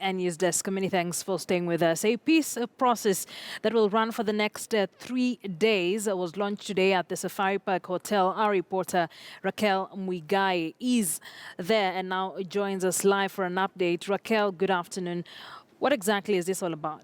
And News Desk, many thanks for staying with us. A peace process that will run for the next 3 days was launched today at the Safari Park Hotel. Our reporter Raquel Mwigai is there and now joins us live for an update. Raquel, good afternoon. What exactly is this all about?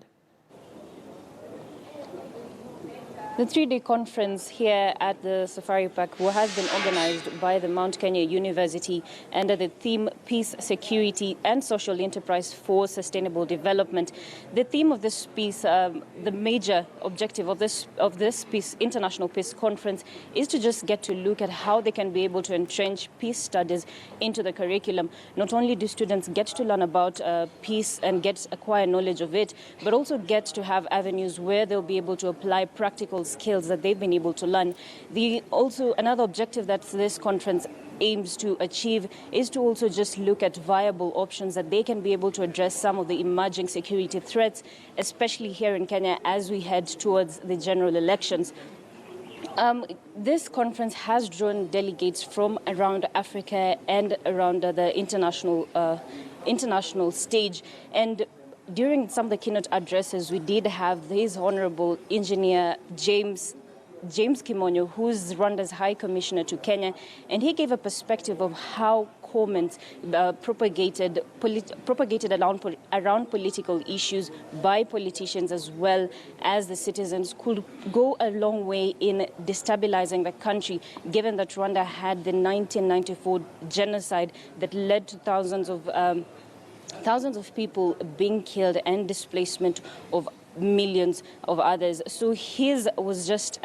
The 3-day conference here at the Safari Park has been organized by the Mount Kenya University under the theme Peace, Security and Social Enterprise for Sustainable Development. The theme of this peace, the major objective of this peace, international peace conference, is to just get to look at how they can be able to entrench peace studies into the curriculum. Not only do students get to learn about peace and acquire knowledge of it, but also get to have avenues where they'll be able to apply practical skills that they've been able to learn. Another objective that this conference aims to achieve is to also just look at viable options that they can be able to address some of the emerging security threats, especially here in Kenya as we head towards the general elections. This conference has drawn delegates from around Africa and around the international stage. And during some of the keynote addresses, we did have His Honorable Engineer James Kimonyo, who's Rwanda's High Commissioner to Kenya, and he gave a perspective of how comments propagated around political issues by politicians as well as the citizens could go a long way in destabilizing the country, given that Rwanda had the 1994 genocide that led to thousands of people being killed and displacement of millions of others. So his was just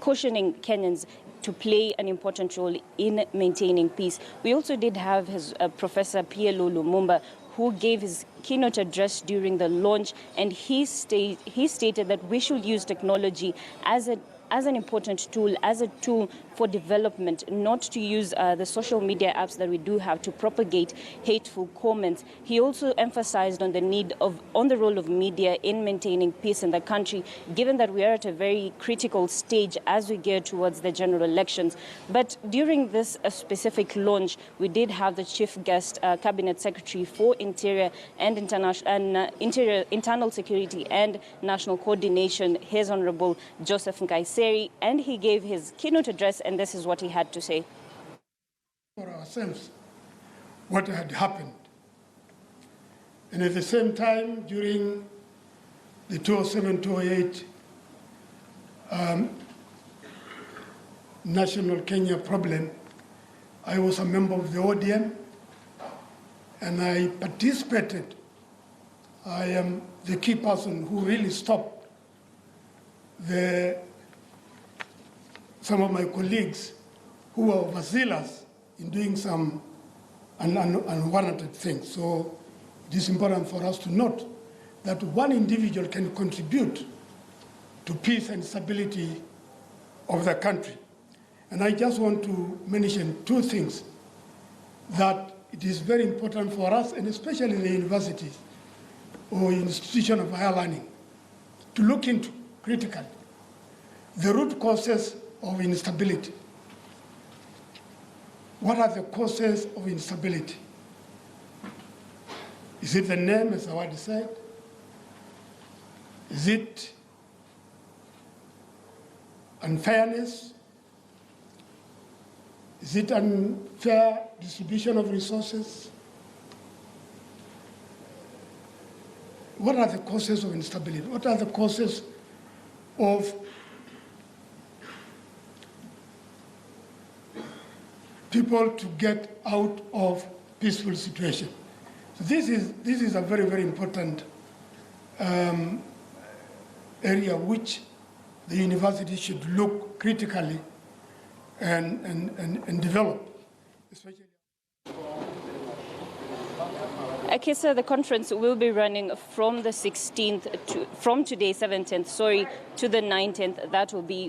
cautioning Kenyans to play an important role in maintaining peace. We also did have his Professor PLO Lumumba, who gave his keynote address during the launch, and he stated that we should use technology as an important tool, as a tool for development, not to use the social media apps that we do have to propagate hateful comments. He also emphasized on the role of media in maintaining peace in the country, given that we are at a very critical stage as we gear towards the general elections. But during this specific launch, we did have the chief guest, Cabinet Secretary for Interior and Internal Security and National Coordination, His Honorable Joseph Nkassery, and he gave his keynote address, and this is what he had to say. For ourselves, what had happened. And at the same time, during the 2007-2008 National Kenya problem, I was a member of the ODM, and I participated. I am the key person who really stopped some of my colleagues who were overzealous in doing some unwarranted things. So it is important for us to note that one individual can contribute to peace and stability of the country. And I just want to mention two things that it is very important for us, and especially the universities or institution of higher learning, to look into critically the root causes of instability. What are the causes of instability? Is it the name, as the word said? Is it unfairness? Is it unfair distribution of resources? What are the causes of instability? What are the causes of people to get out of peaceful situation? So this is a very, very important area which the university should look critically and develop, especially. Akisa, the conference will be running from the 16th from today, 17th, to the 19th. That will be